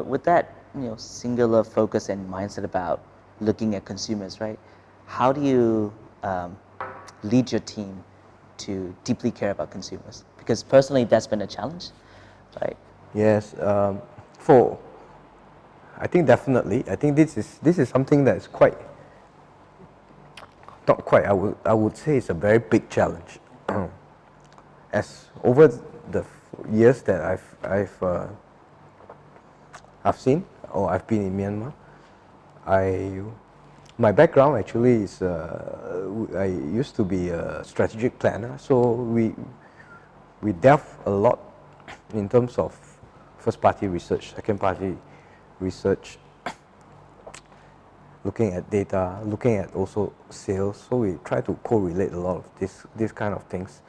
with that singular focus and mindset about looking at consumers, right? How do you lead your team to deeply care about consumers? Because personally, that's been a challenge, right? Yes, for I think definitely. I think this is something that's quite not quite. I would say it's a very big challenge. As over the years that I've seen or I've been in Myanmar, my background actually is I used to be a strategic planner, so we delve a lot in terms of first party research, second party research, looking at data, looking at also sales. So we try to correlate a lot of these kind of things.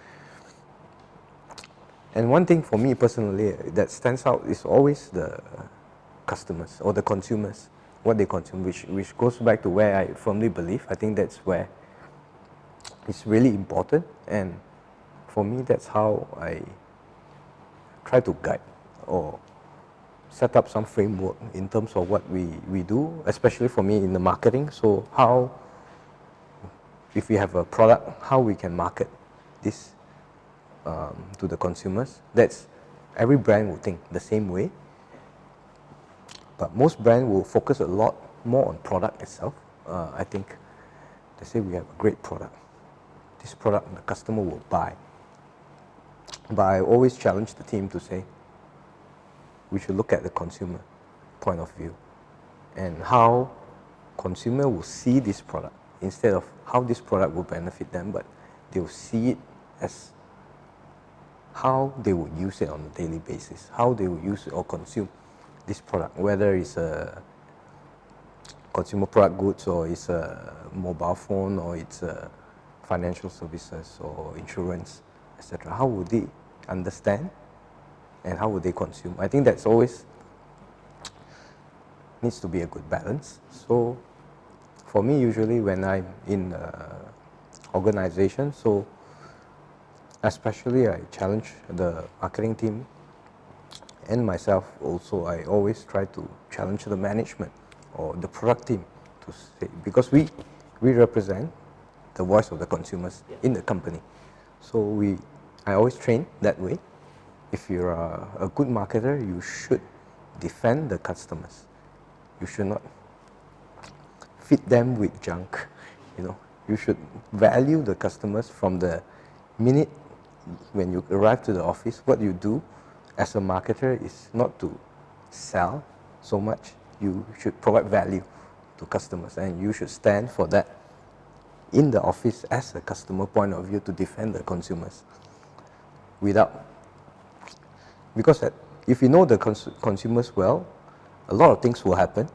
And one thing for me personally that stands out is always the customers or the consumers, what they consume, which goes back to where I firmly believe. I think that's where it's really important, and for me that's how I try to guide or set up some framework in terms of what we do, especially for me in the marketing. So how, if we have a product, how we can market this to the consumers. That's every brand will think the same way, but most brands will focus a lot more on product itself. I think they say we have a great product. This product the customer will buy. But I always challenge the team to say we should look at the consumer point of view and how consumer will see this product instead of how this product will benefit them, but they will see it as how they would use it on a daily basis, how they will use it or consume this product, whether it's a consumer product goods or it's a mobile phone or it's a financial services or insurance, etc. How would they understand and how would they consume? I think that's always needs to be a good balance. So for me, usually when I'm in organization, so especially I challenge the marketing team and myself also. I always try to challenge the management or the product team to say, because we represent the voice of the consumers in the company. So I always train that way. If you're a good marketer, you should defend the customers. You should not feed them with junk. You should value the customers from the minute when you arrive to the office. What you do as a marketer is not to sell so much. You should provide value to customers, and you should stand for that in the office as a customer point of view to defend the consumers. Because if you know the consumers well, a lot of things will happen.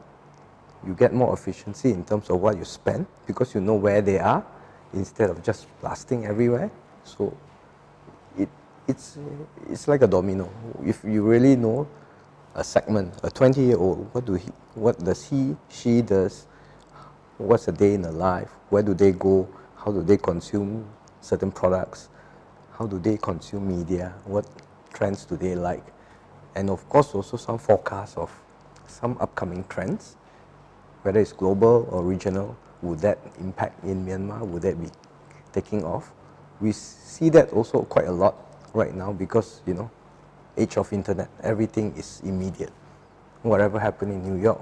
You get more efficiency in terms of what you spend because you know where they are instead of just blasting everywhere. So it's like a domino. If you really know a segment, a 20-year-old, what does she does, what's a day in their life, where do they go, how do they consume certain products, how do they consume media, what trends do they like, and of course also some forecasts of some upcoming trends, whether it's global or regional. Would that impact in Myanmar? Would that be taking off? We see that also quite a lot right now because, age of internet, everything is immediate. Whatever happened in New York,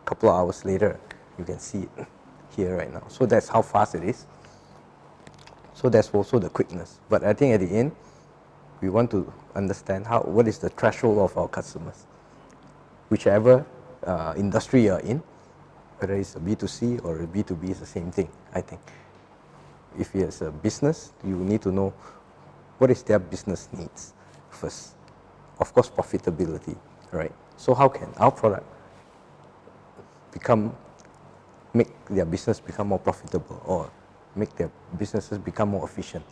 a couple of hours later, you can see it here right now. So that's how fast it is. So that's also the quickness. But I think at the end, we want to understand what is the threshold of our customers. Whichever industry you're in, whether it's a B2C or a B2B, is the same thing, I think. If it's a business, you need to know what is their business needs first. Of course, profitability, right? So how can our product make their business become more profitable or make their businesses become more efficient?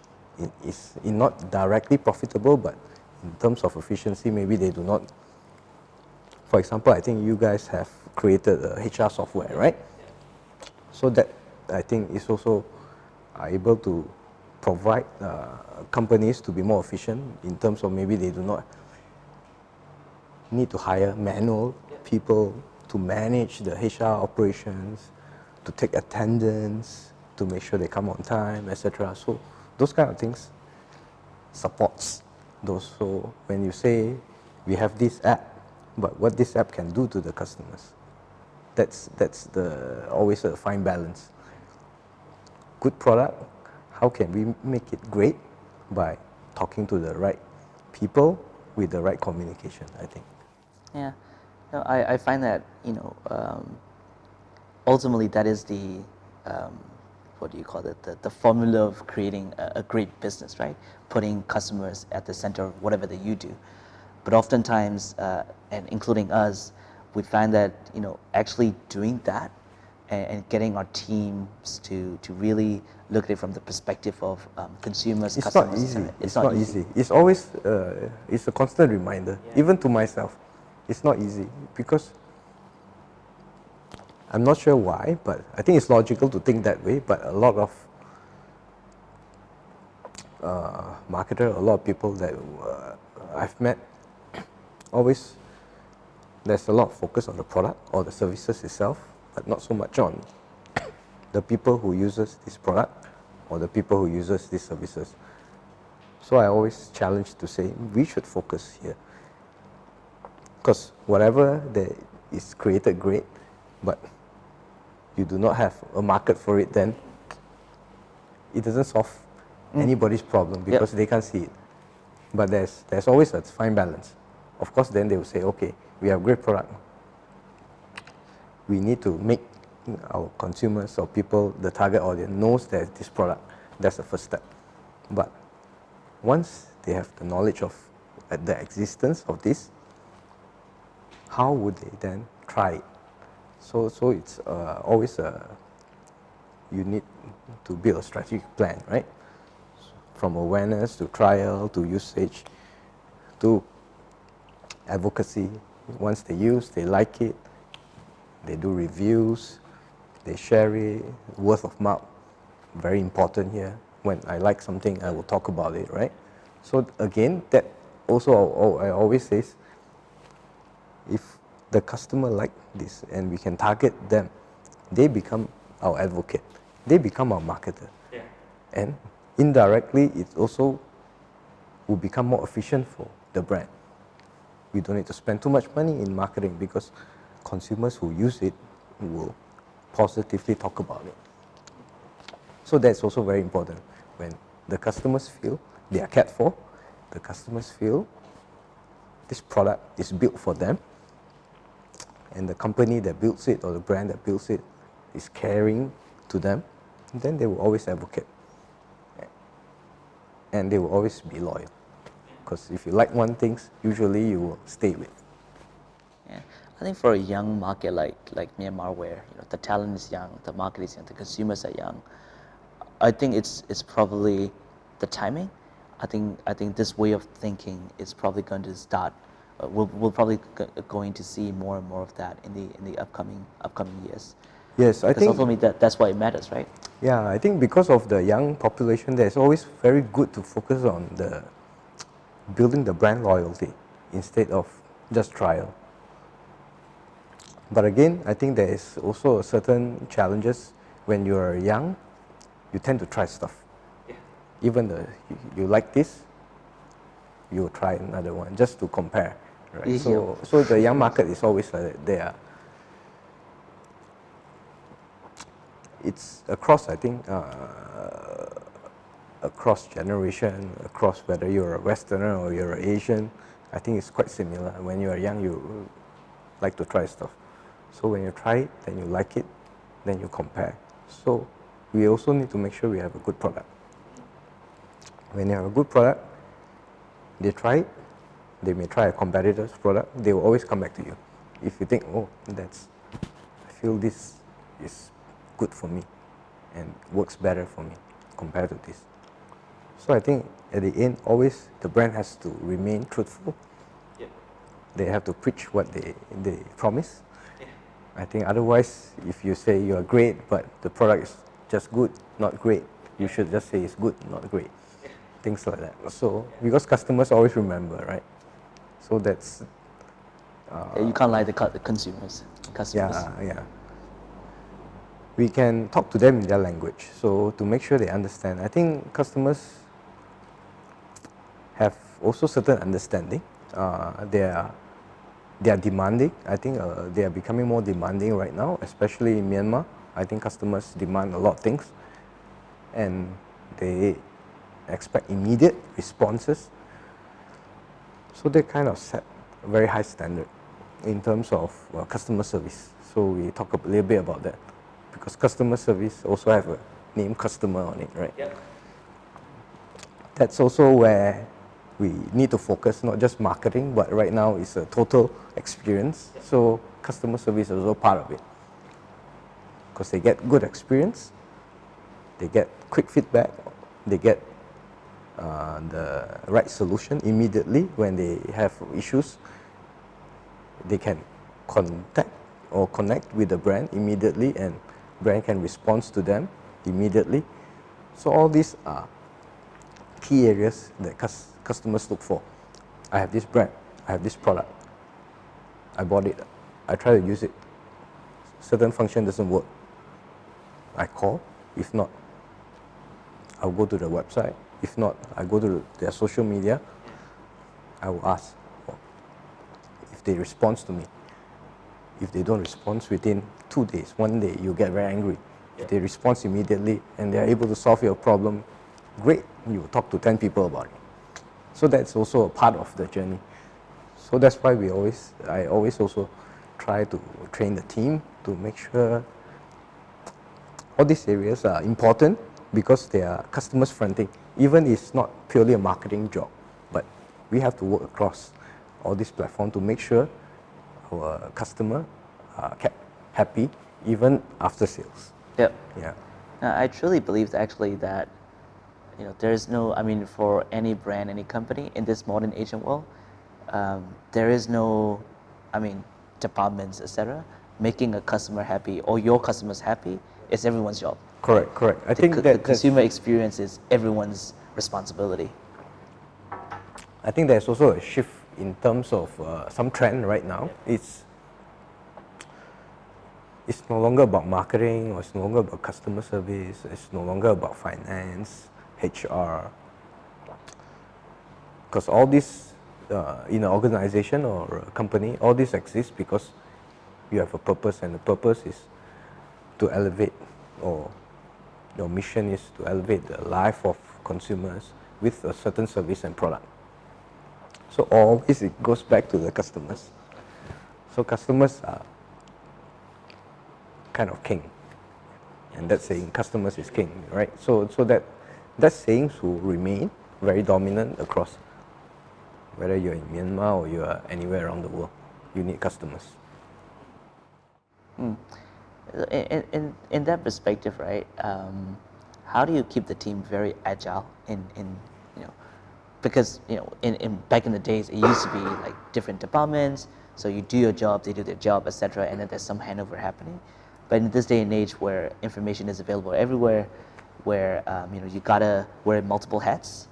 It's not directly profitable, but in terms of efficiency, maybe they do not. For example, I think you guys have created a HR software, right? So that I think is also able to provide companies to be more efficient in terms of maybe they do not need to hire manual people to manage the HR operations, to take attendance, to make sure they come on time, etc. So those kind of things supports those. So when you say we have this app, but what this app can do to the customers, that's the always a fine balance. Good product, how can we make it great? By talking to the right people with the right communication, I think. Yeah, no, I find that ultimately that is the what do you call it, the formula of creating a great business, right? Putting customers at the center of whatever that you do. But oftentimes, and including us, we find that actually doing that and getting our teams to really look at it from the perspective of consumers, It's customers, not easy. etc. It's not easy. It's always it's a constant reminder, even to myself. It's not easy because I'm not sure why, but I think it's logical to think that way. But a lot of marketer, a lot of people that I've met, always there's a lot of focus on the product or the services itself, but not so much on the people who uses this product or the people who uses these services. So I always challenge to say we should focus here, because whatever that is created great, but you do not have a market for it, then it doesn't solve anybody's problem because they can't see it. But there's always a fine balance. Of course, then they will say, okay, we have great product. We need to make our consumers or people, the target audience, knows that this product. That's the first step. But once they have the knowledge of the existence of this, how would they then try it? So it's always you need to build a strategic plan, right? From awareness to trial to usage to advocacy. Once they use, they like it, they do reviews, they share it, word of mouth, very important here. When I like something, I will talk about it, right? So again, that also I always say, if the customer like this and we can target them, they become our advocate, they become our marketer. Yeah. And indirectly, it also will become more efficient for the brand. We don't need to spend too much money in marketing because consumers who use it will positively talk about it. So that's also very important. When the customers feel they are cared for, the customers feel this product is built for them, and the company that builds it or the brand that builds it is caring to them, then they will always advocate. And they will always be loyal. Because if you like one thing, usually you will stay with. Yeah, I think for a young market like Myanmar, where the talent is young, the market is young, the consumers are young, I think it's probably the timing. I think this way of thinking is probably going to start. We'll probably going to see more and more of that in the upcoming years. Yes, I Because think ultimately that's why it matters, right? Yeah, I think because of the young population, there, it's always very good to focus on the building the brand loyalty instead of just trial. But again, I think there is also certain challenges when you are young. You tend to try stuff. Yeah. Even though you like this, you will try another one just to compare. Right? Yeah. So the young market is always like that. They are. It's across, I think, across generation, across whether you're a Westerner or you're an Asian, I think it's quite similar. When you are young, you like to try stuff. So when you try it, then you like it, then you compare. So we also need to make sure we have a good product. When you have a good product, they try it, they may try a competitor's product, they will always come back to you. If you think, oh, I feel this is good for me and works better for me compared to this. So I think at the end, always the brand has to remain truthful. Yep. They have to preach what they promise. Yeah. I think otherwise, if you say you are great, but the product is just good, not great, you should just say it's good, not great. Yeah. Things like that. So, because customers always remember, right? So You can't lie to the consumers, customers. Yeah. We can talk to them in their language, so to make sure they understand. I think customers have also certain understanding. They are demanding. I think they are becoming more demanding right now, especially in Myanmar. I think customers demand a lot of things, and they expect immediate responses. So they kind of set a very high standard in terms of customer service. So we talk a little bit about that, because customer service also have a name customer on it, right? Yep. That's also where we need to focus, not just marketing, but right now it's a total experience. So customer service is also part of it, because they get good experience, they get quick feedback, they get the right solution immediately when they have issues. They can contact or connect with the brand immediately, and brand can respond to them immediately. So all these are key areas that customers look for. I have this brand, I have this product, I bought it, I try to use it, certain function doesn't work, I call. If not, I'll go to the website. If not, I go to their social media. I will ask if they respond to me. If they don't respond within 2 days, 1 day, you get very angry. If they respond immediately and they are able to solve your problem, great, you will talk to 10 people about it. So that's also a part of the journey. So that's why I always also try to train the team to make sure all these areas are important, because they are customers fronting. Even it's not purely a marketing job, but we have to work across all these platforms to make sure our customer are kept happy even after sales. Yep. Yeah. I truly believe actually that there is no, I mean, for any brand, any company in this modern Asian world, there is no, I mean, departments, etc. Making a customer happy or your customers happy is everyone's job. Correct. I think the consumer experience is everyone's responsibility. I think there's also a shift in terms of some trend right now. It's no longer about marketing, or it's no longer about customer service. It's no longer about finance, HR. Because all this in an organization or a company, all this exists because you have a purpose, and the purpose is to elevate, or your mission is to elevate the life of consumers with a certain service and product. So always it goes back to the customers. So customers are kind of king, and that saying, customers is king, right? So that saying will remain very dominant across, whether you're in Myanmar or you are anywhere around the world. You need customers. In that perspective, right? How do you keep the team very agile in because in back in the days it used to be like different departments, so you do your job, they do their job, etc., and then there's some handover happening. But in this day and age where information is available everywhere, where you gotta wear multiple hats,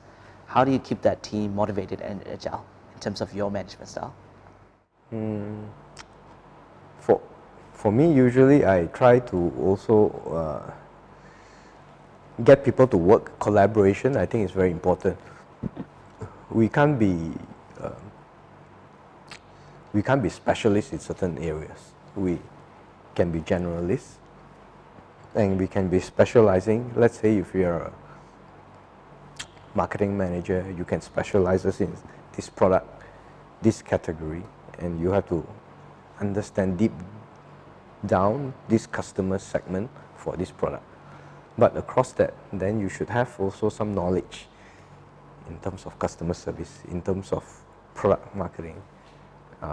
how do you keep that team motivated and agile in terms of your management style? For me, usually I try to also get people to work. Collaboration, I think, is very important. We can't be specialists in certain areas. We can be generalists, and we can be specializing. Let's say if you're a marketing manager, you can specialize in this product, this category, and you have to understand deep down this customer segment for this product. But across that, then you should have also some knowledge in terms of customer service, in terms of product marketing,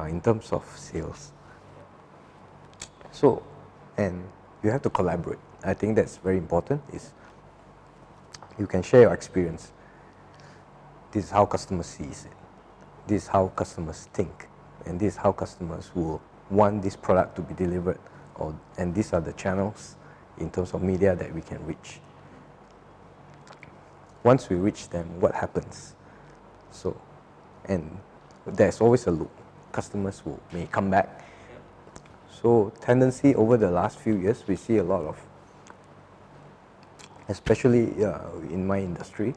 in terms of sales. So, and you have to collaborate. I think that's very important. Is you can share your experience. This is how customers sees it. This is how customers think, and this is how customers will want this product to be delivered. And these are the channels in terms of media that we can reach. Once we reach them, what happens? So, and there's always a loop. customers who may come back. So tendency over the last few years, we see a lot of, especially in my industry,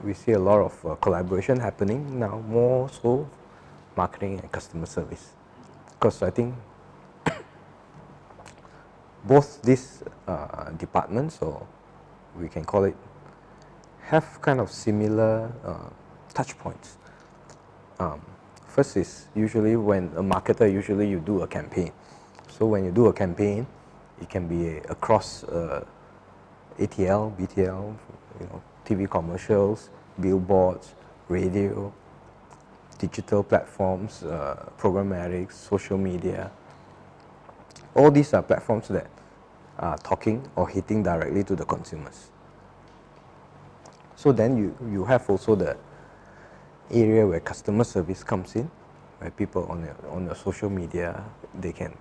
we see a lot of collaboration happening now, more so marketing and customer service. Because I think both these departments, or we can call it, have kind of similar touch points. First is usually when a marketer, usually you do a campaign. So when you do a campaign, it can be across ATL, BTL, TV commercials, billboards, radio, digital platforms, programmatic, social media. All these are platforms that are talking or hitting directly to the consumers. So then you have also the area where customer service comes in, where people on your social media, they can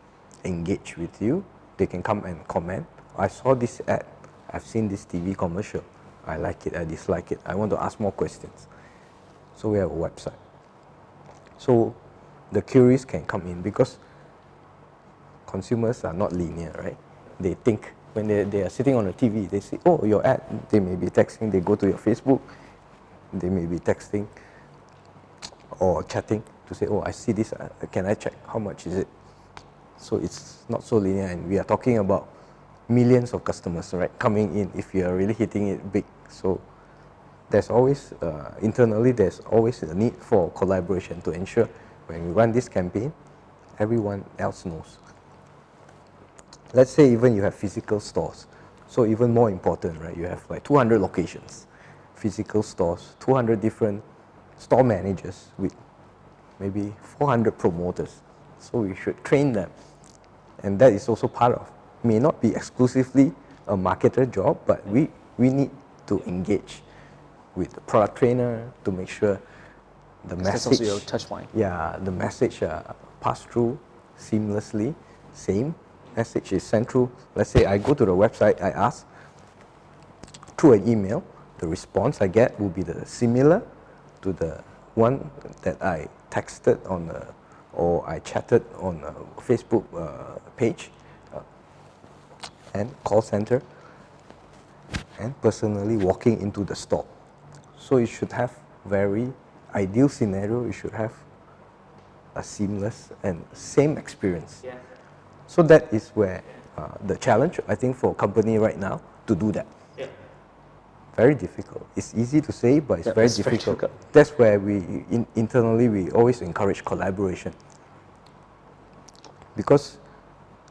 engage with you, they can come and comment. I saw this ad, I've seen this TV commercial, I like it, I dislike it, I want to ask more questions. So we have a website. So the queries can come in because consumers are not linear, right? They think when they are sitting on a TV, they see, oh, your ad, they may be texting, they go to your Facebook, they may be texting or chatting to say, oh, I see this, can I check, how much is it? So it's not so linear, and we are talking about millions of customers, right, coming in if you are really hitting it big. So there's always, internally, there's always a need for collaboration to ensure when we run this campaign, everyone else knows. Let's say even you have physical stores, so even more important, right? You have like 200 locations, physical stores, 200 different store managers with maybe 400 promoters. So we should train them, and that is also part of, may not be exclusively a marketer job, but we need to engage with the product trainer to make sure the message, that's also your touch point. Yeah, the message pass through seamlessly, same message is sent through. Let's say I go to the website, I ask through an email, the response I get will be the similar to the one that I texted on or I chatted on a Facebook page and call center, and personally walking into the store. So you should have very ideal scenario, you should have a seamless and same experience. Yeah. So that is where the challenge, I think, for a company right now to do that. Yeah. Very difficult. It's easy to say, but it's Yeah, very it's very difficult. difficult. That's where we, internally, we always encourage collaboration. Because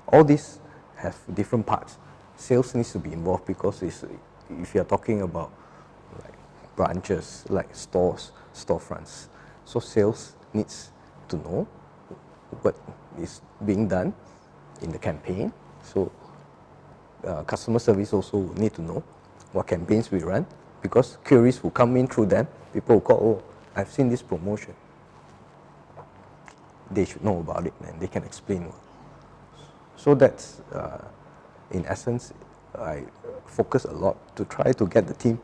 all these have different parts. Sales needs to be involved because if you're talking about like branches, like stores, storefronts, so sales needs to know what is being done in the campaign. So customer service also need to know what campaigns we run, because queries will come in through them. People will call, oh, I've seen this promotion. They should know about it and they can explain. So that's, in essence, I focus a lot to try to get the team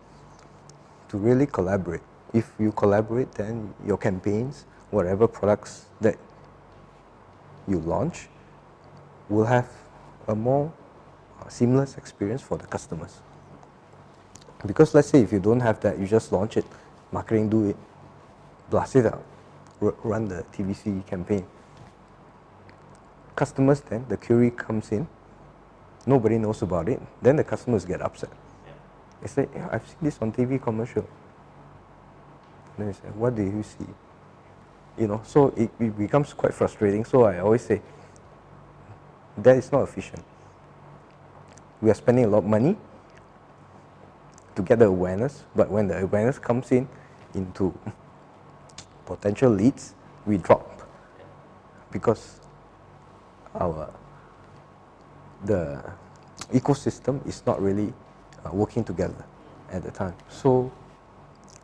to really collaborate. If you collaborate, then your campaigns, whatever products that you launch, will have a more seamless experience for the customers. Because let's say if you don't have that, you just launch it, marketing do it, blast it out, run the TVC campaign. Customers then, the query comes in, nobody knows about it, then the customers get upset. They say, yeah, I've seen this on TV commercial. And then they say, what do you see? So it becomes quite frustrating. So I always say, that is not efficient. We are spending a lot of money to get the awareness, but when the awareness comes in into potential leads, we drop because the ecosystem is not really working together at the time. So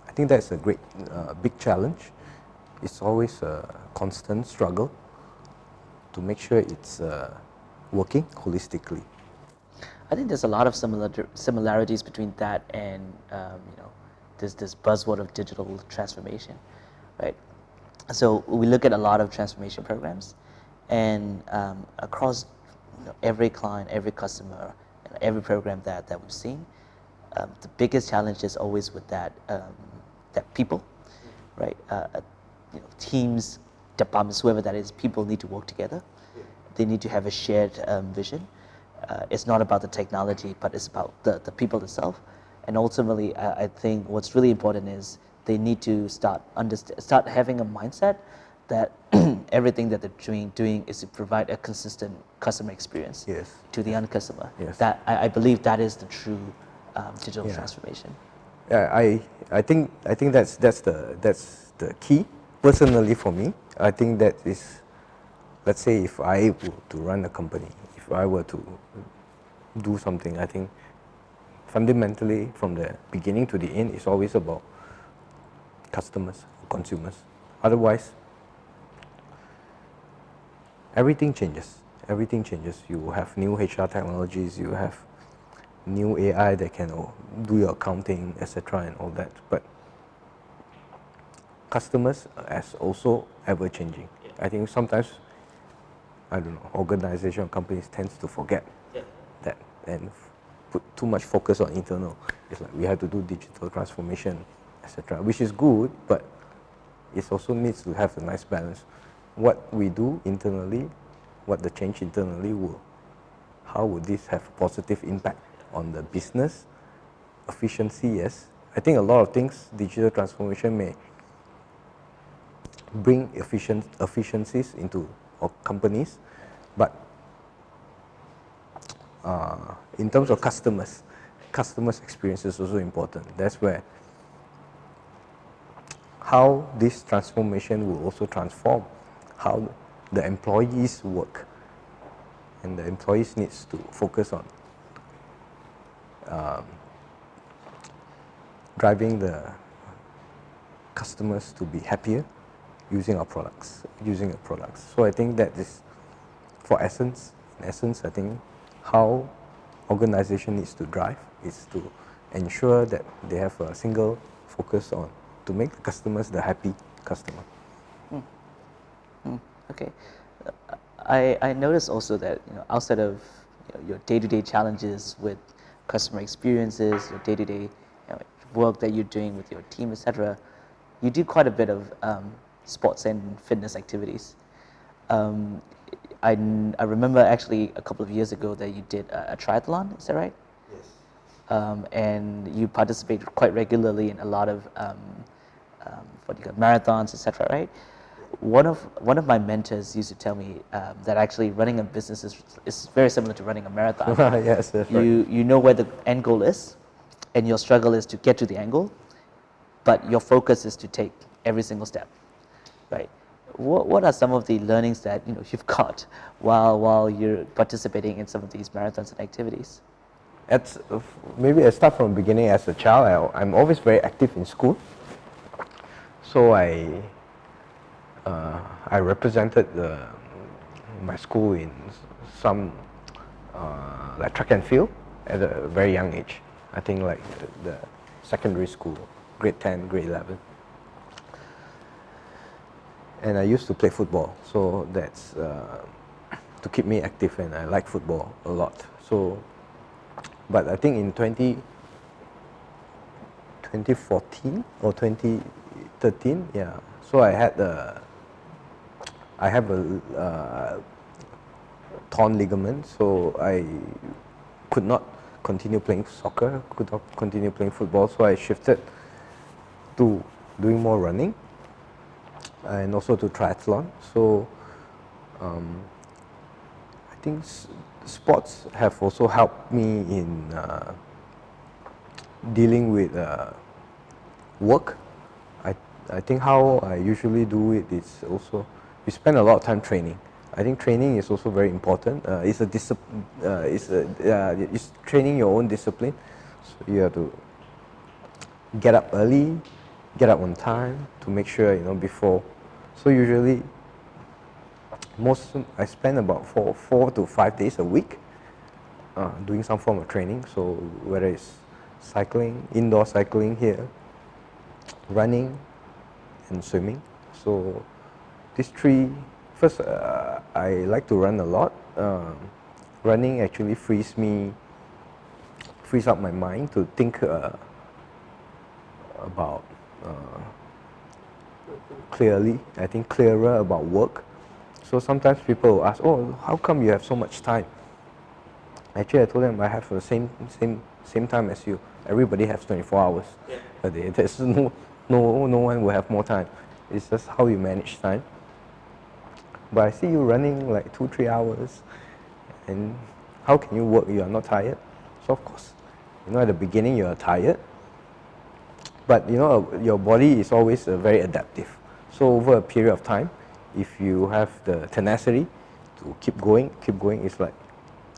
I think that's a great big challenge. It's always a constant struggle to make sure it's working holistically. I think there's a lot of similarities between that and this buzzword of digital transformation, right? So we look at a lot of transformation programs, and across every client, every customer, and every program that we've seen, the biggest challenge is always with that people, right? Teams, departments, whoever that is, people need to work together. They need to have a shared vision. It's not about the technology, but it's about the people itself. And ultimately, I think what's really important is they need to start having a mindset that everything that they're doing is to provide a consistent customer experience Yes. to the end customer. Yes. That I believe that is the true digital Yeah. transformation. Yeah, I think that's the key. Personally, for me, I think that is, let's say, if I were to run a company, if I were to do something, I think fundamentally from the beginning to the end, it's always about customers, consumers. Otherwise, everything changes. Everything changes. You have new HR technologies. You have new AI that can do your accounting, etc., and all that. But customers as also ever changing. I think sometimes, I don't know, organization or companies tends to forget that and put too much focus on internal. It's like we have to do digital transformation, etc., which is good, but it also needs to have a nice balance. What we do internally, what the change internally will, how would this have positive impact on the business efficiency? Yes, I think a lot of things digital transformation may bring efficiencies into companies, but in terms of customers experience is also important. That's where how this transformation will also transform how the employees work, and the employees needs to focus on driving the customers to be happier using our products. So I think that is, for essence, I think how organization needs to drive is to ensure that they have a single focus on to make the customers the happy customer. Okay. I noticed also that outside of your day-to-day challenges with customer experiences, your day-to-day work that you're doing with your team, etc., you do quite a bit of sports and fitness activities. I remember actually a couple of years ago that you did a triathlon. Is that right? Yes. And you participate quite regularly in a lot of what you call marathons, etc. Right? One of my mentors used to tell me that actually running a business is very similar to running a marathon. Yes, that's right. You know where the end goal is, and your struggle is to get to the end goal, but your focus is to take every single step, right? What are some of the learnings that you've got while you're participating in some of these marathons and activities? Maybe I start from the beginning. As a child, I'm always very active in school, so I represented my school in some like track and field at a very young age. I think like the secondary school, grade 10, grade 11. And I used to play football, so that's to keep me active, and I like football a lot. So, but I think in 2014 or 2013, yeah. So I have a torn ligament, so I could not continue playing soccer, could not continue playing football, so I shifted to doing more running and also to triathlon. So I think sports have also helped me in dealing with work. I think how I usually do it is also, we spend a lot of time training. I think training is also very important. It's training your own discipline. So you have to get up early, get up on time to make sure before. So usually, I spend about 4 to 5 days a week doing some form of training. So whether it's cycling, indoor cycling here, running, and swimming. So these three, first, I like to run a lot. Running actually frees up my mind to think about clearly. I think clearer about work. So sometimes people will ask, oh, how come you have so much time? Actually, I told them I have the same time as you. Everybody has 24 hours a day. There's no one will have more time. It's just how you manage time. But I see you running like 2-3 hours, and how can you work? You are not tired. So of course, at the beginning you are tired, but your body is always very adaptive. So over a period of time, if you have the tenacity to keep going, it's like,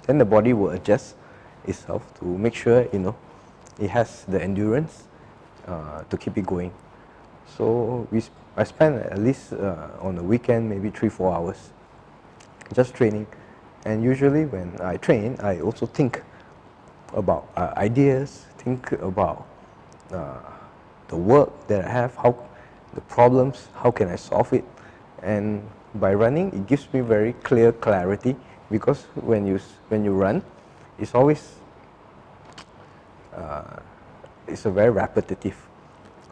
then the body will adjust itself to make sure it has the endurance to keep it going. So I spend at least on the weekend maybe 3-4 hours just training. And usually when I train, I also think about ideas, think about the work that I have, the problems, how can I solve it. And by running, it gives me very clear clarity, because when you run, it's always it's a very repetitive.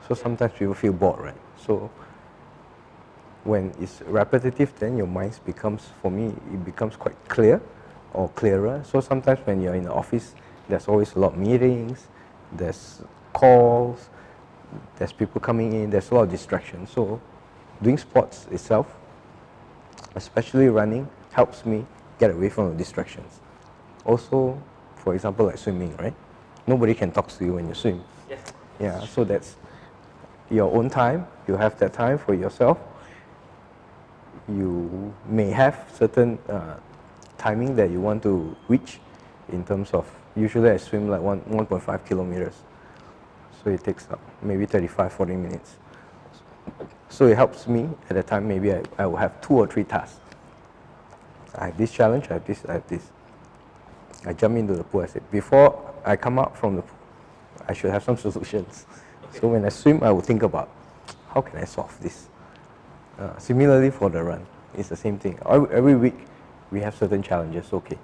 So sometimes people feel bored, right? So when it's repetitive, then your mind becomes, for me, it becomes quite clear or clearer. So sometimes when you're in the office, there's always a lot of meetings, there's calls, there's people coming in, there's a lot of distractions. So doing sports itself, especially running, helps me get away from the distractions. Also, for example, like swimming, right? Nobody can talk to you when you swim. Yes. Yeah, so that's your own time. You have that time for yourself. You may have certain timing that you want to reach in terms of, usually I swim like 1.5 kilometers. So it takes maybe 35-40 minutes. So it helps me at the time. Maybe I will have 2 or 3 tasks. I have this challenge, I have this. I jump into the pool. I say, before I come out from the pool, I should have some solutions. Okay. So when I swim, I will think about, how can I solve this? Similarly for the run, it's the same thing. Every week, we have certain challenges. Okay,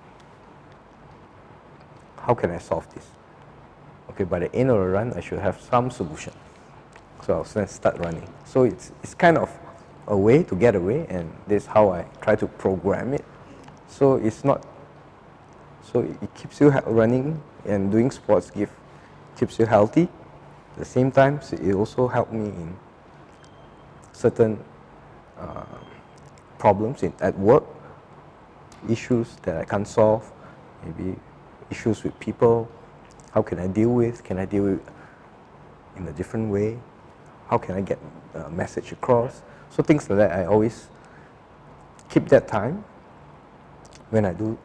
how can I solve this? Okay, by the end of the run, I should have some solution. So I'll then start running. So it's kind of a way to get away, and this is how I try to program it. So it's not. So it keeps you running, and doing sports keeps you healthy. At the same time, it also helped me in certain problems at work, issues that I can't solve, maybe issues with people. How can I deal with? Can I deal with in a different way? How can I get a message across? So things like that, I always keep that time when I do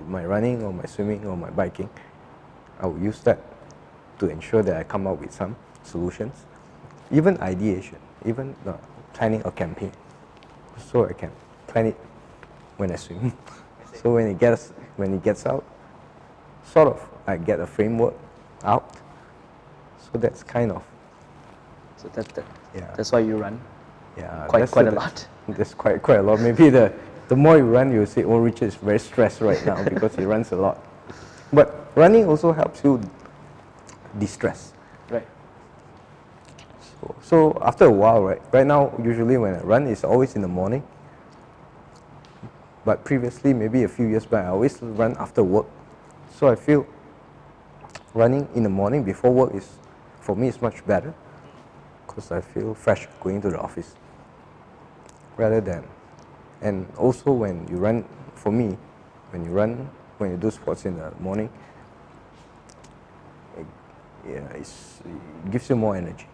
my running or my swimming or my biking. I will use that to ensure that I come up with some solutions, even ideation, even planning a campaign. So I can plan it when I swim. So when it gets out, sort of, I get a framework out. So that's kind of. So that's why you run. Yeah, quite a lot. That's quite a lot. Maybe the more you run, you say, oh, Richard is very stressed right now because he runs a lot. But running also helps you de-stress. Right. So after a while, right now, usually when I run, it's always in the morning. But previously, maybe a few years back, I always run after work. So I feel running in the morning before work for me, is much better, because I feel fresh going to the office. Rather than, and also when you run, for me, when you do sports in the morning, it gives you more energy.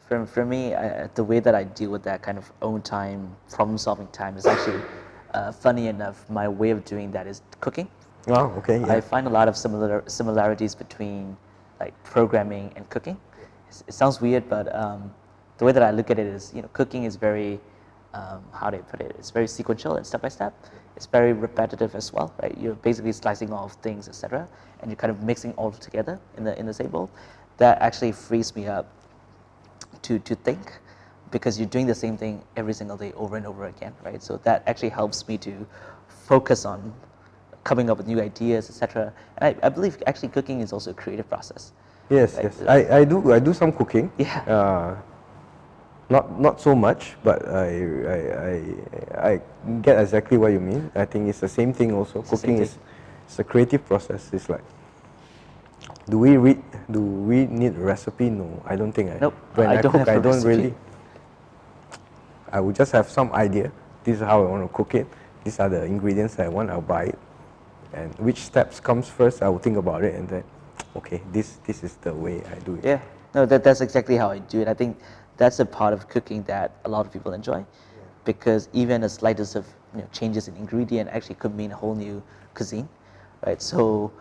For me, the way that I deal with that kind of own time, problem-solving time is actually, funny enough, my way of doing that is cooking. Oh, okay. Yeah. I find a lot of similarities between like programming and cooking. It sounds weird, but the way that I look at it is, cooking is very, how do I put it? It's very sequential and step by step. It's very repetitive as well, right? You're basically slicing off things, etc., and you're kind of mixing all together in the same bowl. That actually frees me up to think. because you're doing the same thing every single day over and over again, right? So that actually helps me to focus on coming up with new ideas, etc. And I believe actually cooking is also a creative process. Yes, Right. yes. I do some cooking. Yeah. Not so much, but I get exactly what you mean. I think it's the same thing also. It's the same Cooking thing. it's a creative process. It's like, do we need a recipe? No, I don't think. Nope, When I I don't cook, have a I don't recipe. really. I would just have some idea. This is how I want to cook it. These are the ingredients I want. I'll buy it, and which steps comes first, I will think about it, and then, okay, this is the way I do it. Yeah, no, that's exactly how I do it. I think that's a part of cooking that a lot of people enjoy, because even the slightest of changes in ingredient actually could mean a whole new cuisine, right? So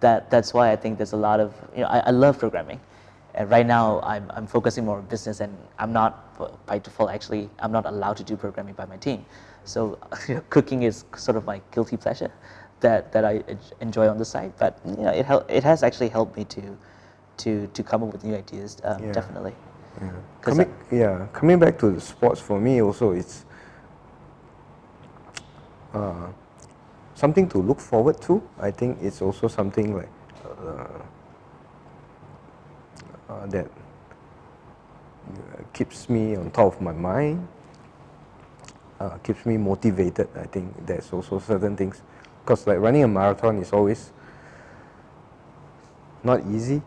that's why I think there's a lot of I love programming, and right now I'm focusing more on business, and I'm not by default actually I'm not allowed to do programming by my team, so cooking is sort of my guilty pleasure that I enjoy on the side, but it has actually helped me to come up with new ideas, Yeah. definitely. Yeah. 'Cause Coming back to the sports, for me also, it's something to look forward to. I think it's also something like that keeps me on top of my mind, keeps me motivated. I think there's also certain things, because like running a marathon is always not easy.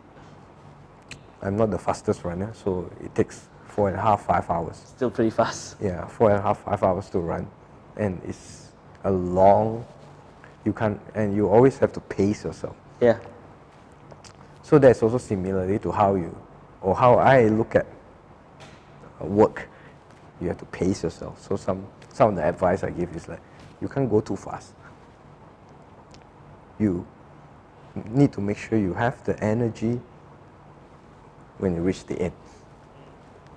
I'm not the fastest runner, so it takes 4.5, 5 hours. Still pretty fast. Yeah, 4.5, 5 hours to run, and it's a long. You can't, and you always have to pace yourself. Yeah. So that's also similarly to how I look at work. You have to pace yourself. So some of the advice I give is like, you can't go too fast. You need to make sure you have the energy when you reach the end.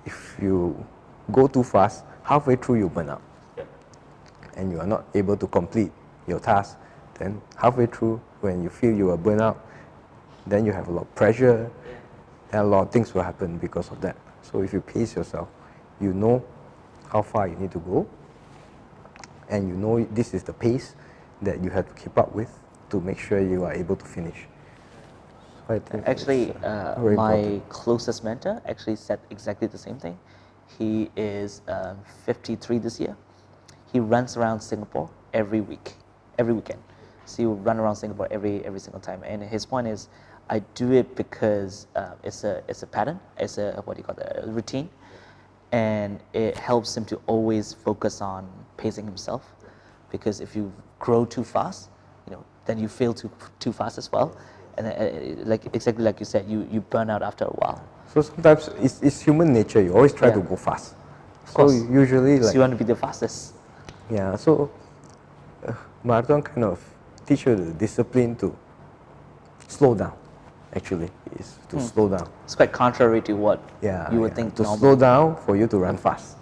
If you go too fast, halfway through you burn out, and you are not able to complete your task. Then halfway through, when you feel you are burnt out, then you have a lot of pressure, and a lot of things will happen because of that. So if you pace yourself, you know how far you need to go, and you know this is the pace that you have to keep up with to make sure you are able to finish. So I think Actually, it's, very my important. closest mentor actually said exactly the same thing. He is 53 this year. He runs around Singapore every weekend. So he will run around Singapore every single time. And his point is, I do it because it's a pattern, it's a a routine, and it helps him to always focus on pacing himself. Because if you grow too fast, then you fail too fast as well, and exactly like you said, you burn out after a while. So sometimes it's human nature. You always try to go fast. Of So course. usually, So you want to be the fastest. yeah. So marathon kind of teach you the discipline to slow down. Actually, is to slow down. It's quite contrary to what you would think to normally. slow down for you to run fast.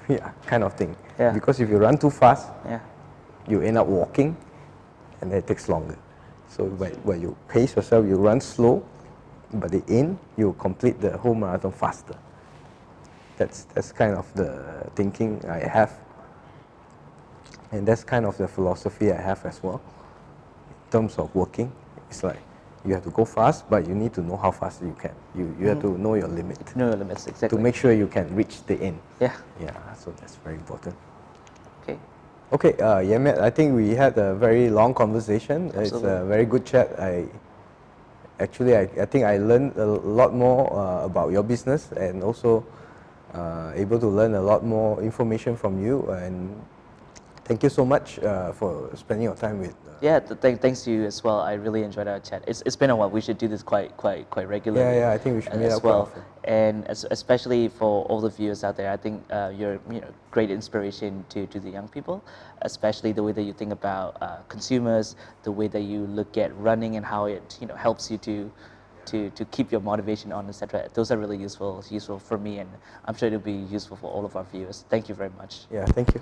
Yeah, kind of thing. Yeah. Because if you run too fast, Yeah. you end up walking, and it takes longer. So when you pace yourself, you run slow, but the end you complete the whole marathon faster. That's kind of the thinking I have, and that's kind of the philosophy I have as well. In terms of working, it's like you have to go fast, but you need to know how fast you can. You have to know your limit Know your limits, exactly. to make sure you can reach the end. Yeah. Yeah, so that's very important. Okay. Okay, Yemet, I think we had a very long conversation. It's Absolutely. a very good chat. I think I learned a lot more about your business, and also able to learn a lot more information from you. And thank you so much for spending your time with. Yeah, thanks to you as well. I really enjoyed our chat. It's been a while. We should do this quite regularly. Yeah, I think we should meet as up quite well. often. And especially for all the viewers out there, I think you're great inspiration to the young people, especially the way that you think about consumers, the way that you look at running and how it helps you to keep your motivation on, etc. Those are really useful for me, and I'm sure it'll be useful for all of our viewers. Thank you very much. Yeah, thank you.